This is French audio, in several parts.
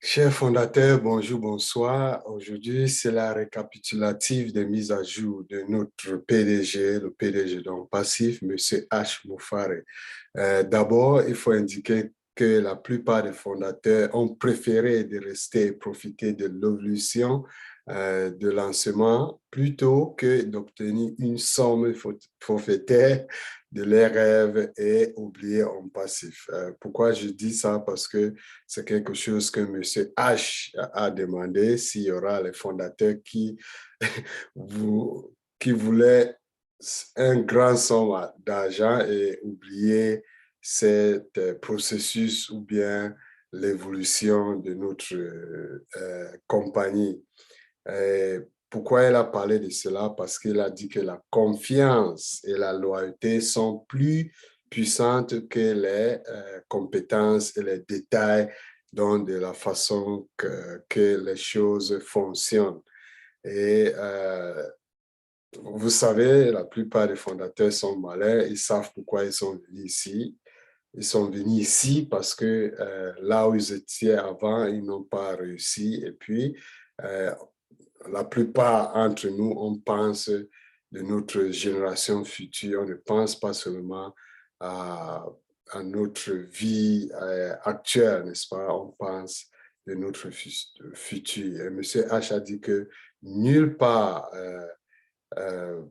Chers fondateurs, bonjour, bonsoir. Aujourd'hui, c'est la récapitulative des mises à jour de notre PDG, le PDG donc passif, Monsieur H. Moufare. D'abord, il faut indiquer que la plupart des fondateurs ont préféré de rester et profiter de l'évolution de lancement plutôt que d'obtenir une somme forfaitaire de leurs rêves et oublier en passif. Pourquoi je dis ça? Parce que c'est quelque chose que M. H a demandé s'il y aura les fondateurs qui voulaient un grand somme d'argent et oublier cet processus ou bien l'évolution de notre compagnie. Pourquoi elle a parlé de cela? Parce qu'elle a dit que la confiance et la loyauté sont plus puissantes que les compétences et les détails de la façon que les choses fonctionnent. Et vous savez, la plupart des fondateurs sont malins, ils savent pourquoi ils sont venus ici. Ils sont venus ici parce que là où ils étaient avant, ils n'ont pas réussi. Et puis, euh, la plupart d'entre nous, on pense de notre génération future, on ne pense pas seulement à, à notre vie actuelle, n'est-ce pas? On pense de notre futur. Et M. H a dit que nulle part euh,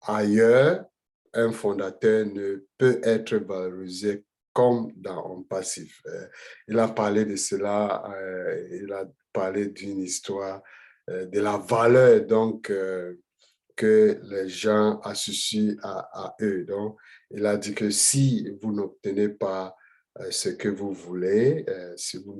ailleurs, un fondateur ne peut être valorisé comme dans un passif. Il a parlé de cela, il a parlé d'une histoire de la valeur donc que les gens associent à eux. Donc, il a dit que si vous n'obtenez pas ce que vous voulez, si vous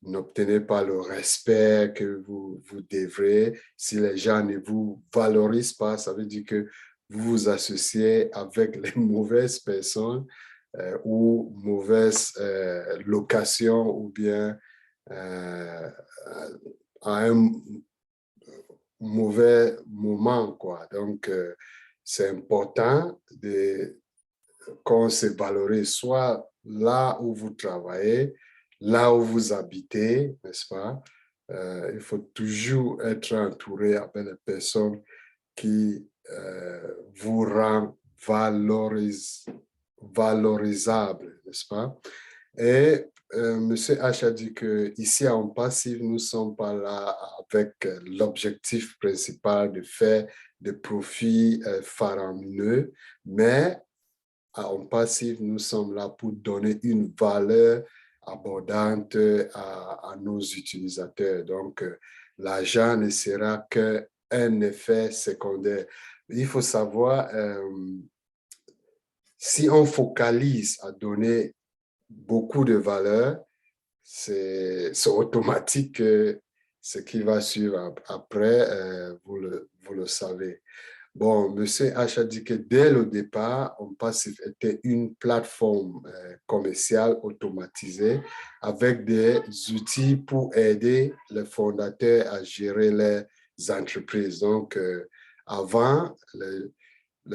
n'obtenez pas le respect que vous devrez, si les gens ne vous valorisent pas, ça veut dire que vous vous associez avec les mauvaises personnes ou mauvaises locations ou bien euh, à un mauvais moment, quoi. Donc, c'est important qu'on se valorise soit là où vous travaillez, là où vous habitez, n'est-ce pas? Il faut toujours être entouré avec des personnes qui vous rendent valorisable, n'est-ce pas? Et M. H a dit que ici en passif, nous ne sommes pas là avec l'objectif principal de faire des profits faramineux, mais en passif, nous sommes là pour donner une valeur abondante à nos utilisateurs. Donc, l'argent ne sera qu'un effet secondaire. Il faut savoir, si on focalise à donner beaucoup de valeur, c'est automatique que ce qui va suivre après, vous le savez. Bon, Monsieur H a dit que dès le départ, OnPassif était une plateforme commerciale automatisée avec des outils pour aider les fondateurs à gérer les entreprises. Donc, avant, le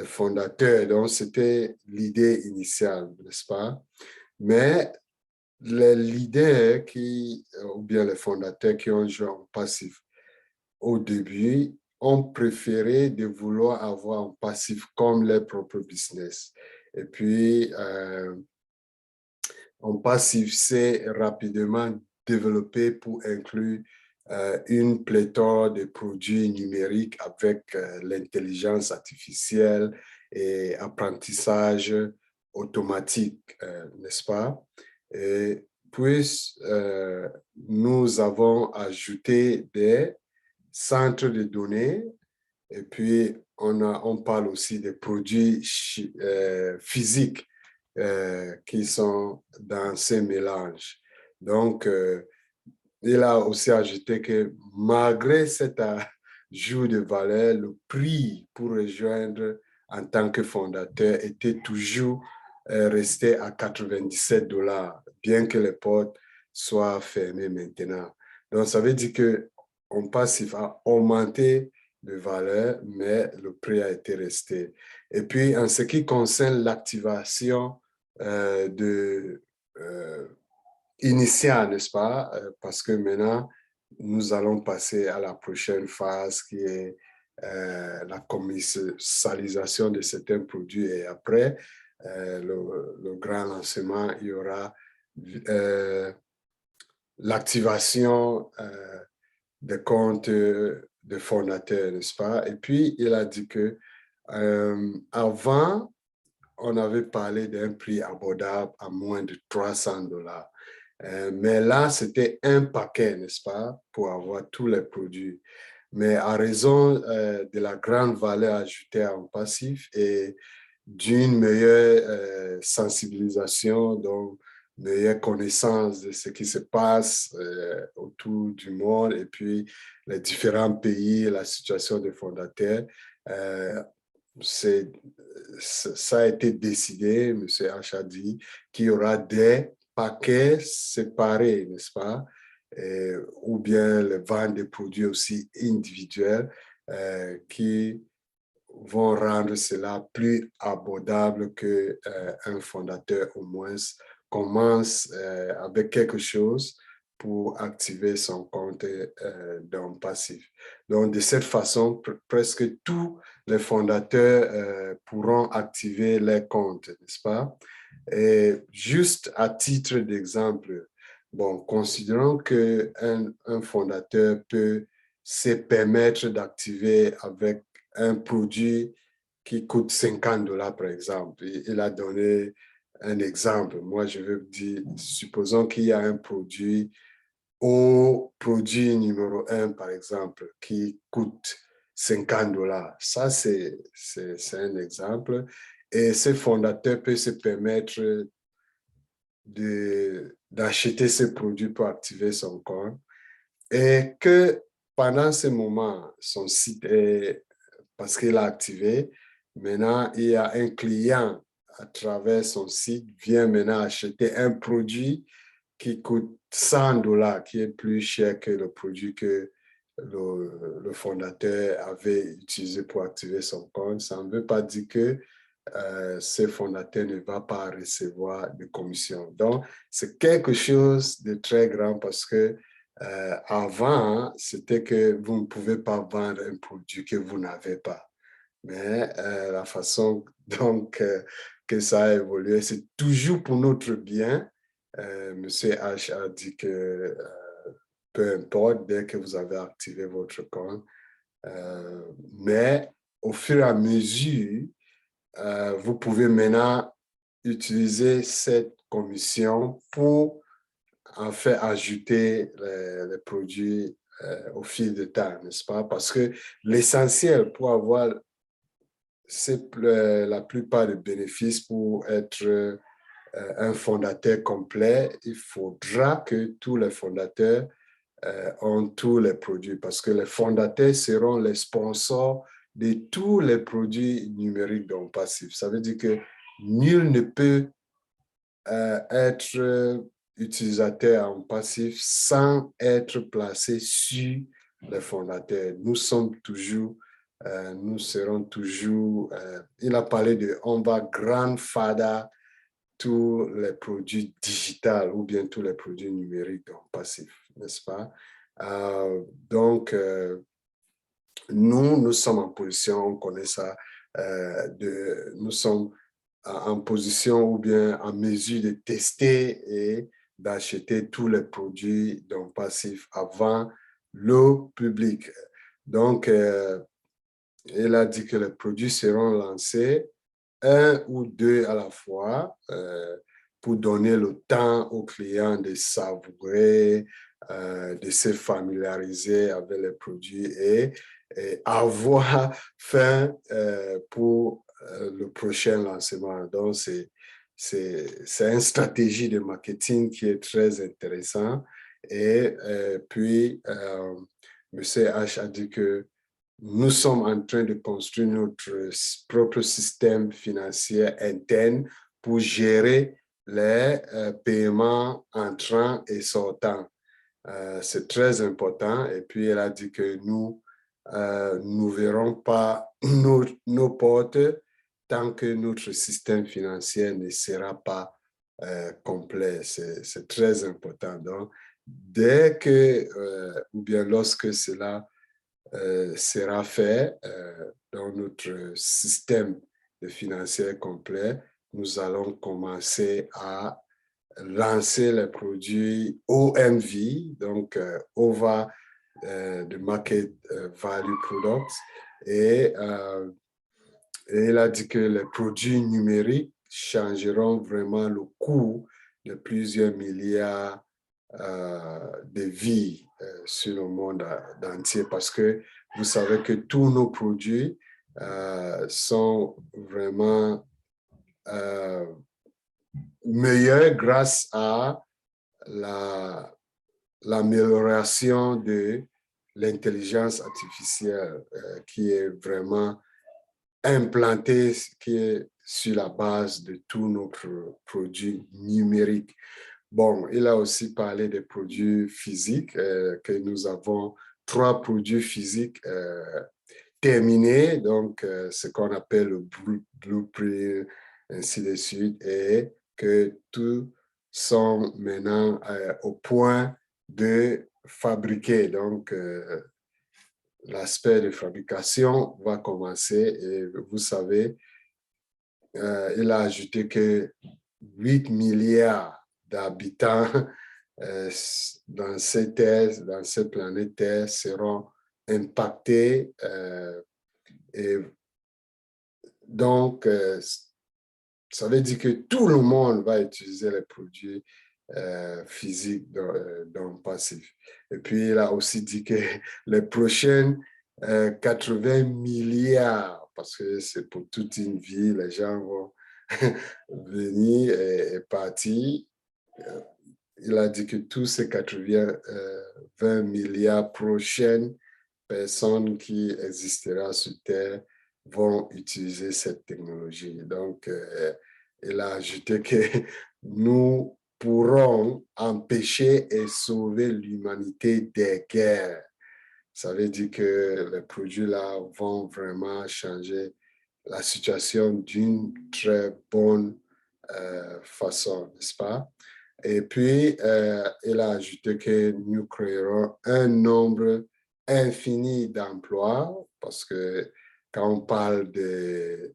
fondateur, donc c'était l'idée initiale, n'est-ce pas? Mais les leaders ou bien les fondateurs qui ont joué en passif au début ont préféré de vouloir avoir un passif comme leur propre business. Et puis, un passif s'est rapidement développé pour inclure une pléthore de produits numériques avec l'intelligence artificielle et apprentissage automatique, n'est-ce pas? Et puis, nous avons ajouté des centres de données et puis on parle aussi des produits physiques qui sont dans ces mélanges. Donc, il a aussi ajouté que malgré cet ajout de valeur, le prix pour rejoindre en tant que fondateur était toujours resté à 97 $, bien que les portes soient fermées maintenant. Donc, ça veut dire que on passif a augmenté de valeur, mais le prix a été resté. Et puis, en ce qui concerne l'activation de initial, n'est-ce pas? Parce que maintenant, nous allons passer à la prochaine phase qui est la commercialisation de certains produits et après le grand lancement, il y aura l'activation des comptes de fondateurs, n'est-ce pas? Et puis, il a dit que avant, on avait parlé d'un prix abordable à moins de $300. Mais là, c'était un paquet, n'est-ce pas, pour avoir tous les produits. Mais à raison de la grande valeur ajoutée en passif et d'une meilleure sensibilisation, donc meilleure connaissance de ce qui se passe autour du monde et puis les différents pays, la situation des fondateurs, euh, ça a été décidé, M. H a dit, qu'il y aura des paquets séparés, n'est-ce pas? Ou bien les ventes de produits aussi individuels qui vont rendre cela plus abordable qu'un fondateur au moins commence avec quelque chose pour activer son compte dans passif. Donc, de cette façon, presque tous les fondateurs pourront activer les comptes, n'est-ce pas? Et juste à titre d'exemple, bon, considérons qu'un fondateur peut se permettre d'activer avec un produit qui coûte $50, par exemple. Il a donné un exemple. Moi, je veux dire, supposons qu'il y a un produit au produit numéro un, par exemple, qui coûte $50. Ça, c'est un exemple. Et ce fondateur peut se permettre d'acheter ce produit pour activer son compte et que pendant ce moment, son site est, parce qu'il a activé, maintenant, il y a un client à travers son site vient maintenant acheter un produit qui coûte $100, qui est plus cher que le produit que le fondateur avait utilisé pour activer son compte. Ça ne veut pas dire que ce fondateur ne va pas recevoir de commission. Donc, c'est quelque chose de très grand parce que avant, c'était que vous ne pouvez pas vendre un produit que vous n'avez pas. Mais la façon donc que ça a évolué, c'est toujours pour notre bien. Monsieur H a dit que peu importe, dès que vous avez activé votre compte, mais au fur et à mesure, vous pouvez maintenant utiliser cette commission pour en fait ajouter les produits au fil de temps, n'est-ce pas? Parce que l'essentiel pour avoir la plupart des bénéfices pour être un fondateur complet, il faudra que tous les fondateurs ont tous les produits parce que les fondateurs seront les sponsors de tous les produits numériques dans Passif. Ça veut dire que nul ne peut être utilisateur en passif sans être placé sur les fondateurs. Nous serons toujours, il a parlé de, on va grandfather tous les produits digitaux ou bien tous les produits numériques dans passif, n'est-ce pas? Donc, nous sommes en position, on connaît ça, nous sommes en position ou bien en mesure de tester et d'acheter tous les produits dans passif avant le public. Donc, il a dit que les produits seront lancés un ou deux à la fois pour donner le temps aux clients de savourer, de se familiariser avec les produits et avoir faim pour le prochain lancement. Donc, c'est une stratégie de marketing qui est très intéressante. Et puis, M. H a dit que nous sommes en train de construire notre propre système financier interne pour gérer les paiements entrants et sortants. C'est très important. Et puis, elle a dit que nous n'ouvrirons pas nos portes tant que notre système financier ne sera pas complet. C'est très important. Donc, dès que, ou bien lorsque cela sera fait dans notre système de financier complet, nous allons commencer à lancer les produits OMV, donc Over the Market Value Products. Et il a dit que les produits numériques changeront vraiment le coût de plusieurs milliards de vies sur le monde entier parce que vous savez que tous nos produits sont vraiment meilleurs grâce à l'amélioration de l'intelligence artificielle qui est vraiment implantée, qui est sur la base de tous nos produits numériques. Bon, il a aussi parlé des produits physiques, que nous avons 3 produits physiques terminés, donc ce qu'on appelle le blueprint, ainsi de suite, et que tous sont maintenant au point de fabriquer. Donc, l'aspect de fabrication va commencer et vous savez, il a ajouté que 8 milliards d'habitants dans cette Terre, dans cette planète Terre seront impactés. Et donc, ça veut dire que tout le monde va utiliser les produits physiques dans le passif. Et puis, il a aussi dit que les prochaines 80 milliards, parce que c'est pour toute une vie, les gens vont venir et partir. Il a dit que tous ces 80 milliards prochaines personnes qui existeront sur Terre vont utiliser cette technologie. Donc, il a ajouté que nous pourrons empêcher et sauver l'humanité des guerres. Ça veut dire que les produits-là vont vraiment changer la situation d'une très bonne façon, n'est-ce pas? Et puis, il a ajouté que nous créerons un nombre infini d'emplois parce que quand on parle de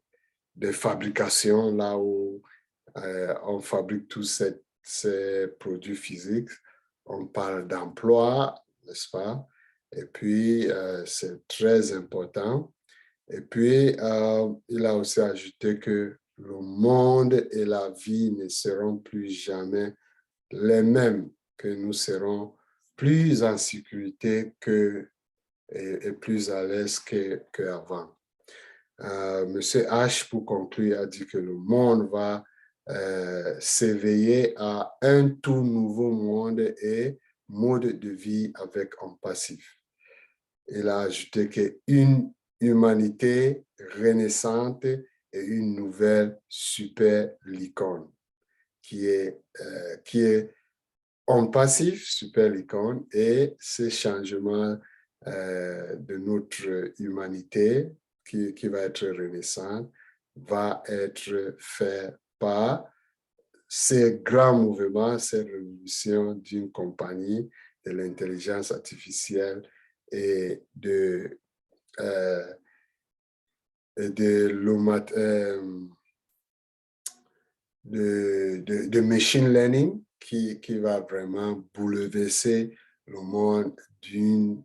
fabrication, là où on fabrique tous ces produits physiques, on parle d'emploi, n'est-ce pas? Et puis, c'est très important. Et puis, il a aussi ajouté que le monde et la vie ne seront plus jamais les mêmes, que nous serons plus en sécurité et plus à l'aise qu'avant. Monsieur H, pour conclure, a dit que le monde va s'éveiller à un tout nouveau monde et mode de vie avec un passif. Il a ajouté qu'une humanité renaissante et une nouvelle super licorne qui est en passif, super licorne, et ces changements de notre humanité qui va être renaissante va être fait par ces grands mouvements, ces révolutions d'une compagnie de l'intelligence artificielle et de machine learning qui va vraiment bouleverser le monde d'une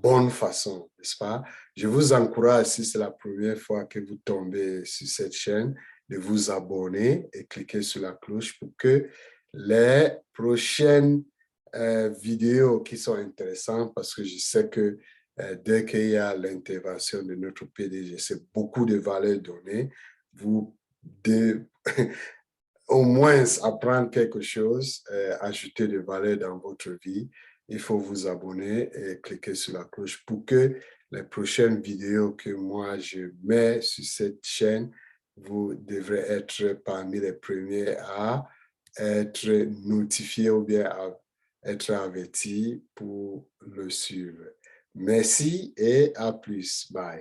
bonne façon, n'est-ce pas? Je vous encourage, si c'est la première fois que vous tombez sur cette chaîne, de vous abonner et cliquer sur la cloche pour que les prochaines vidéos qui sont intéressantes, parce que je sais que dès qu'il y a l'intervention de notre PDG, c'est beaucoup de valeur donnée, vous devez au moins apprendre quelque chose, ajouter de valeur dans votre vie. Il faut vous abonner et cliquer sur la cloche pour que les prochaines vidéos que moi je mets sur cette chaîne, vous devrez être parmi les premiers à être notifiés ou bien à être avertis pour le suivre. Merci et à plus. Bye.